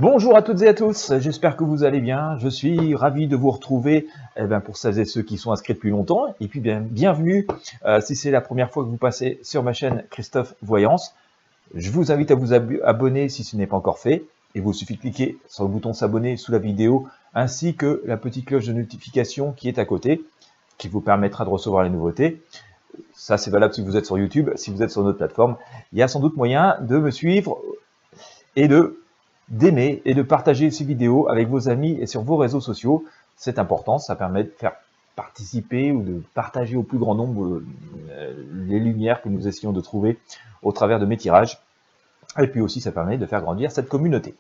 Bonjour à toutes et à tous, j'espère que vous allez bien. Je suis ravi de vous retrouver pour celles et ceux qui sont inscrits depuis longtemps. Et puis bienvenue si c'est la première fois que vous passez sur ma chaîne Christophe Voyance. Je vous invite à vous abonner si ce n'est pas encore fait. Et vous suffit de cliquer sur le bouton s'abonner sous la vidéo ainsi que la petite cloche de notification qui est à côté, qui vous permettra de recevoir les nouveautés. Ça c'est valable si vous êtes sur YouTube, si vous êtes sur notre plateforme. Il y a sans doute moyen de me suivre et d'aimer et de partager ces vidéos avec vos amis et sur vos réseaux sociaux. C'est important, ça permet de faire participer ou de partager au plus grand nombre les lumières que nous essayons de trouver au travers de mes tirages. Et puis aussi, ça permet de faire grandir cette communauté.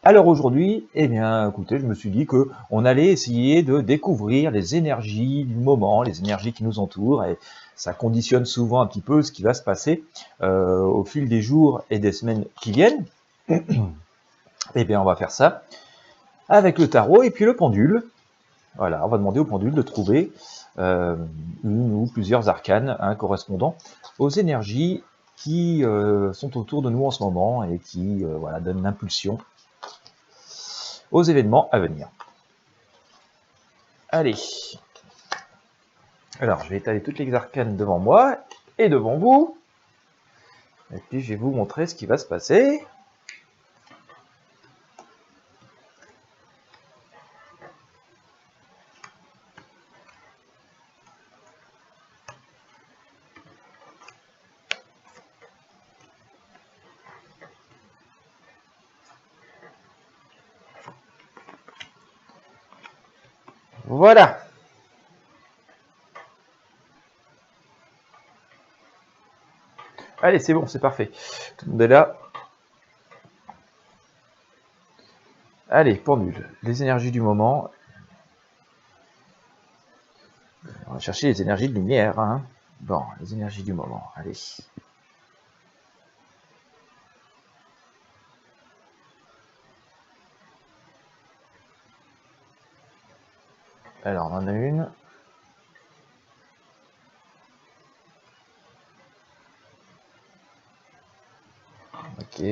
Alors aujourd'hui, écoutez, je me suis dit qu'on allait essayer de découvrir les énergies du moment, les énergies qui nous entourent, et ça conditionne souvent un petit peu ce qui va se passer au fil des jours et des semaines qui viennent. On va faire ça avec le tarot et puis le pendule. Voilà, on va demander au pendule de trouver une ou plusieurs arcanes correspondant aux énergies qui sont autour de nous en ce moment et qui donnent l'impulsion aux événements à venir. Allez. Alors, je vais étaler toutes les arcanes devant moi et devant vous. Et puis, je vais vous montrer ce qui va se passer. Voilà. Allez, c'est bon, c'est parfait. Tout le monde est là. Allez, pendule. Les énergies du moment. On va chercher les énergies de lumière. Bon, les énergies du moment. Allez. Alors, on en a une. Ok.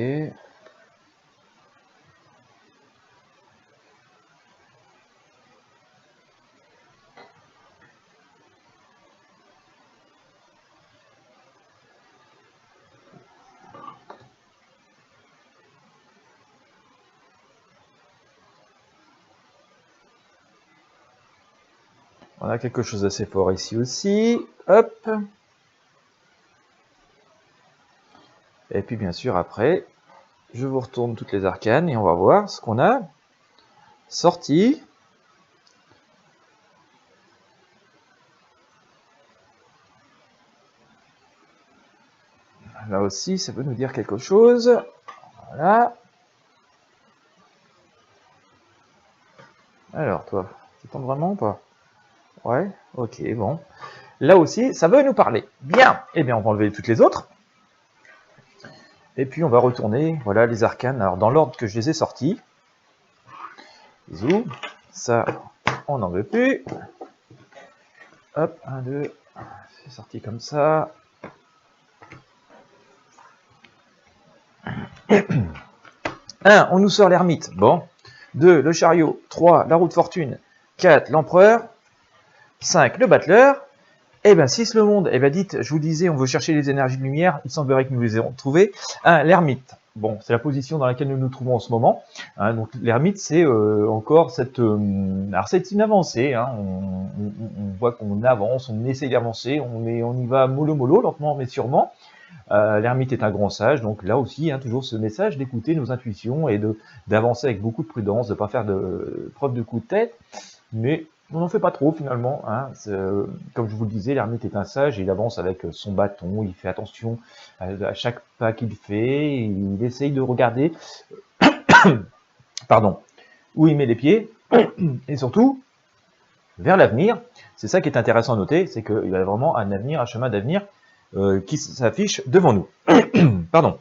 On a quelque chose d'assez fort ici aussi. Hop. Et puis bien sûr après, je vous retourne toutes les arcanes et on va voir ce qu'on a sorti. Là aussi, ça peut nous dire quelque chose. Voilà. Alors toi, tu tentes vraiment ou pas? Ouais, ok, bon. Là aussi, ça veut nous parler. Bien. Eh bien, on va enlever toutes les autres. Et puis, on va retourner, voilà, les arcanes. Alors, dans l'ordre que je les ai sortis. Zou. Ça, on n'en veut plus. Hop, 1, 2. C'est sorti comme ça. 1, on nous sort l'ermite. Bon. 2, le chariot. 3, la roue de fortune. 4, l'empereur. 5, le battleur. 6, le monde. Dites, je vous disais, on veut chercher les énergies de lumière. Il semblerait que nous les ayons trouvées. 1, l'ermite. Bon, c'est la position dans laquelle nous nous trouvons en ce moment. Donc l'ermite, c'est encore cette... alors c'est une avancée. On voit qu'on avance, on essaye d'avancer, on y va mollo, lentement mais sûrement. L'ermite est un grand sage, donc là aussi, toujours ce message d'écouter nos intuitions et d'avancer avec beaucoup de prudence, de ne pas faire preuve de coup de tête, mais on n'en fait pas trop finalement. Comme je vous le disais, l'ermite est un sage, il avance avec son bâton, il fait attention à chaque pas qu'il fait, il essaye de regarder pardon, où il met les pieds, et surtout vers l'avenir. C'est ça qui est intéressant à noter, c'est qu'il y a vraiment un avenir, un chemin d'avenir qui s'affiche devant nous. Pardon.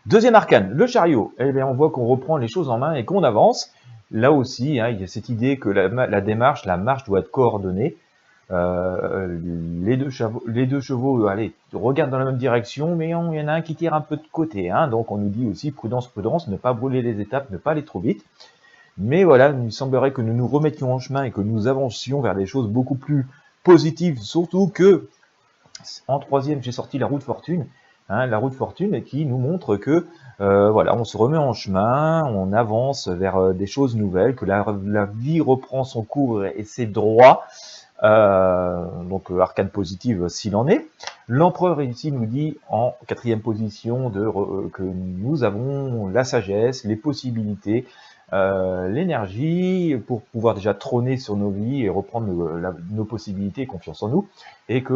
Deuxième arcane, le chariot. On voit qu'on reprend les choses en main et qu'on avance. Là aussi, il y a cette idée que la démarche, la marche doit être coordonnée. Les deux chevaux, allez, regardent dans la même direction, mais il y en a un qui tire un peu de côté. Hein, donc on nous dit aussi prudence, prudence, ne pas brûler les étapes, ne pas aller trop vite. Mais voilà, il semblerait que nous nous remettions en chemin et que nous avancions vers des choses beaucoup plus positives, surtout que en troisième, j'ai sorti la roue de fortune, hein, la roue de fortune qui nous montre que voilà, on se remet en chemin, on avance vers des choses nouvelles, que la vie reprend son cours et ses droits. Donc arcane positive s'il en est. L'empereur ici nous dit en quatrième position que nous avons la sagesse, les possibilités, l'énergie pour pouvoir déjà trôner sur nos vies et reprendre nos possibilités et confiance en nous, et que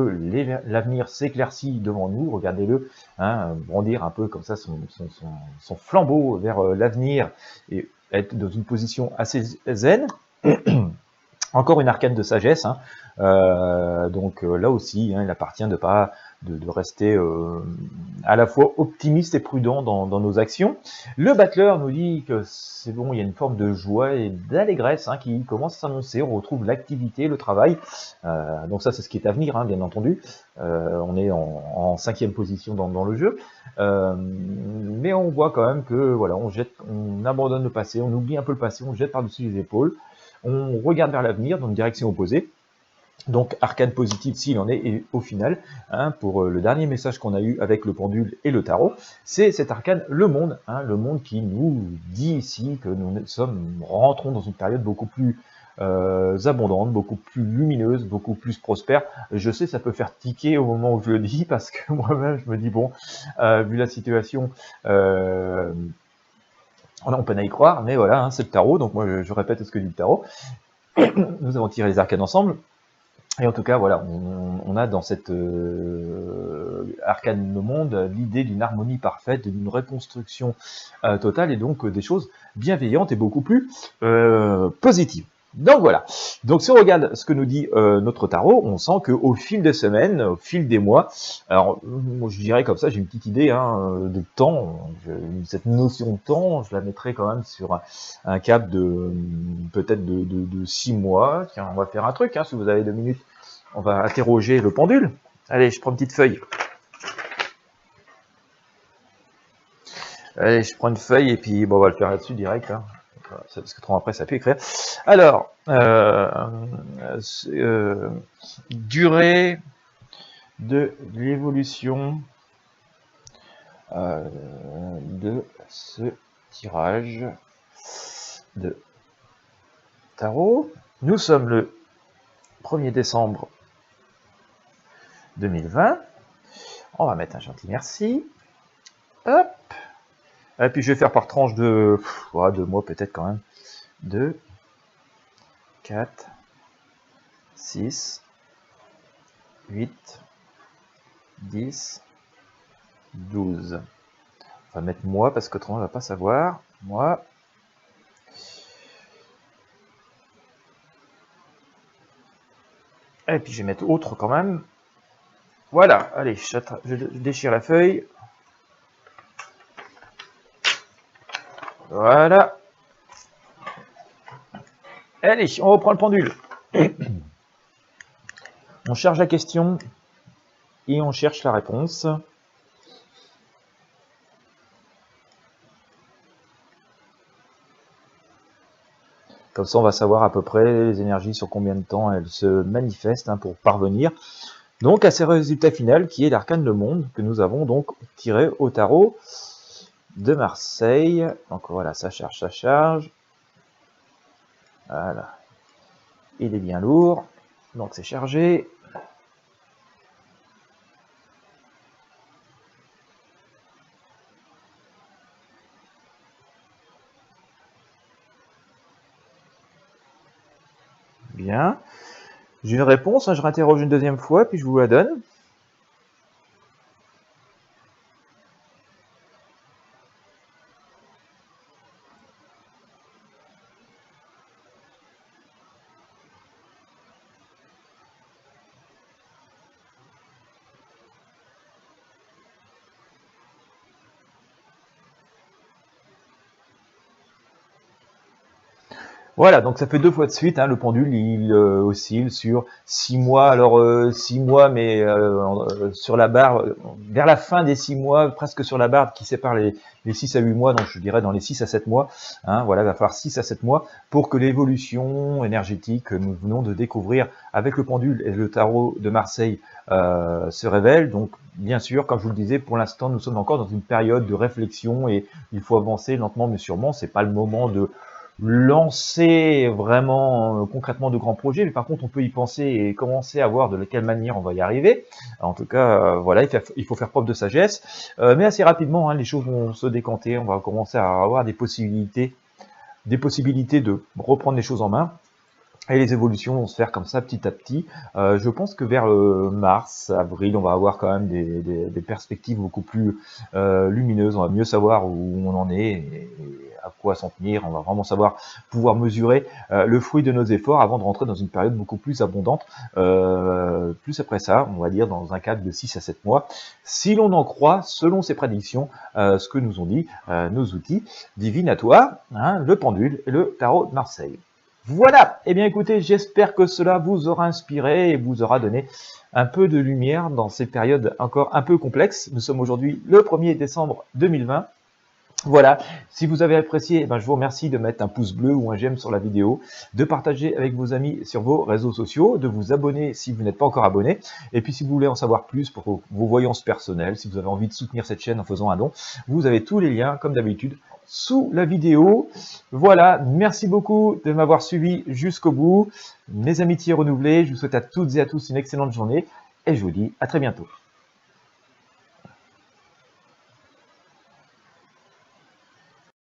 l'avenir s'éclaircit devant nous. Regardez-le, hein, brandir un peu comme ça son flambeau vers l'avenir et être dans une position assez zen. Encore une arcane de sagesse, hein. Donc là aussi, hein, il appartient de rester à la fois optimiste et prudent dans nos actions. Le battleur nous dit que c'est bon, il y a une forme de joie et d'allégresse, hein, qui commence à s'annoncer. On retrouve l'activité, le travail. Donc ça, c'est ce qui est à venir, hein, bien entendu. On est en cinquième position dans le jeu. Mais on voit quand même que voilà, on abandonne le passé, on oublie un peu le passé, on jette par-dessus les épaules. On regarde vers l'avenir dans une direction opposée. Donc arcane positive s'il en est, et au final, hein, pour le dernier message qu'on a eu avec le pendule et le tarot, c'est cet arcane, le monde, hein, le monde qui nous dit ici que nous rentrons dans une période beaucoup plus abondante, beaucoup plus lumineuse, beaucoup plus prospère. Je sais, ça peut faire tiquer au moment où je le dis, parce que moi-même je me dis, bon, vu la situation, on peine à y croire, mais voilà, hein, c'est le tarot, donc moi je répète ce que dit le tarot. Nous avons tiré les arcanes ensemble, et en tout cas, voilà, on a dans cette arcane le monde l'idée d'une harmonie parfaite, d'une reconstruction totale, et donc des choses bienveillantes et beaucoup plus positives. Donc voilà. Donc si on regarde ce que nous dit notre tarot, on sent qu'au fil des semaines, au fil des mois, alors je dirais comme ça, j'ai une petite idée, hein, de temps, cette notion de temps, je la mettrai quand même sur un cap de peut-être de 6 mois. Tiens, on va faire un truc, hein, si vous avez 2 minutes, on va interroger le pendule. Allez, je prends une petite feuille. Allez, je prends une feuille et puis bon, on va le faire là-dessus direct, hein, parce que trop après ça peut écrire. Alors, durée de l'évolution de ce tirage de tarot. Nous sommes le 1er décembre 2020. On va mettre un gentil merci. Hop. Et puis je vais faire par tranche de 2 mois peut-être quand même. 2, 4, 6, 8, 10, 12. On va mettre mois parce qu'autrement on ne va pas savoir. Mois. Et puis je vais mettre autre quand même. Voilà, allez, je déchire la feuille. Voilà. Allez, on reprend le pendule. On charge la question et on cherche la réponse. Comme ça, on va savoir à peu près les énergies, sur combien de temps elles se manifestent, hein, pour parvenir donc à ces résultats finaux, qui est l'arcane le monde, que nous avons donc tiré au tarot de Marseille. Donc voilà, ça charge, ça charge. Voilà. Il est bien lourd, donc c'est chargé. Bien. J'ai une réponse, hein, je réinterroge une deuxième fois, puis je vous la donne. Voilà, donc ça fait 2 fois de suite, hein, le pendule il oscille sur 6 mois. Alors 6 mois, mais sur la barre, vers la fin des 6 mois, presque sur la barre qui sépare les 6 à 8 mois, donc je dirais dans les 6 à 7 mois. Hein, voilà, il va falloir 6 à 7 mois pour que l'évolution énergétique que nous venons de découvrir avec le pendule et le tarot de Marseille se révèle. Donc bien sûr, comme je vous le disais, pour l'instant nous sommes encore dans une période de réflexion et il faut avancer lentement mais sûrement. C'est pas le moment de lancer vraiment concrètement de grands projets, mais par contre on peut y penser et commencer à voir de quelle manière on va y arriver. En tout cas, voilà, il faut faire preuve de sagesse, mais assez rapidement, hein, les choses vont se décanter, on va commencer à avoir des possibilités de reprendre les choses en main. Et les évolutions vont se faire comme ça petit à petit. Je pense que vers mars, avril, on va avoir quand même des perspectives beaucoup plus lumineuses. On va mieux savoir où on en est et à quoi s'en tenir. On va vraiment savoir pouvoir mesurer le fruit de nos efforts avant de rentrer dans une période beaucoup plus abondante. Plus après ça, on va dire dans un cadre de 6 à 7 mois. Si l'on en croit, selon ces prédictions, ce que nous ont dit nos outils divinatoires, hein, le pendule et le tarot de Marseille. Voilà, eh bien écoutez, j'espère que cela vous aura inspiré et vous aura donné un peu de lumière dans ces périodes encore un peu complexes. Nous sommes aujourd'hui le 1er décembre 2020. Voilà, si vous avez apprécié, je vous remercie de mettre un pouce bleu ou un j'aime sur la vidéo, de partager avec vos amis sur vos réseaux sociaux, de vous abonner si vous n'êtes pas encore abonné, et puis si vous voulez en savoir plus pour vos voyances personnelles, si vous avez envie de soutenir cette chaîne en faisant un don, vous avez tous les liens, comme d'habitude, sous la vidéo. Voilà, merci beaucoup de m'avoir suivi jusqu'au bout. Mes amitiés renouvelées, je vous souhaite à toutes et à tous une excellente journée, et je vous dis à très bientôt.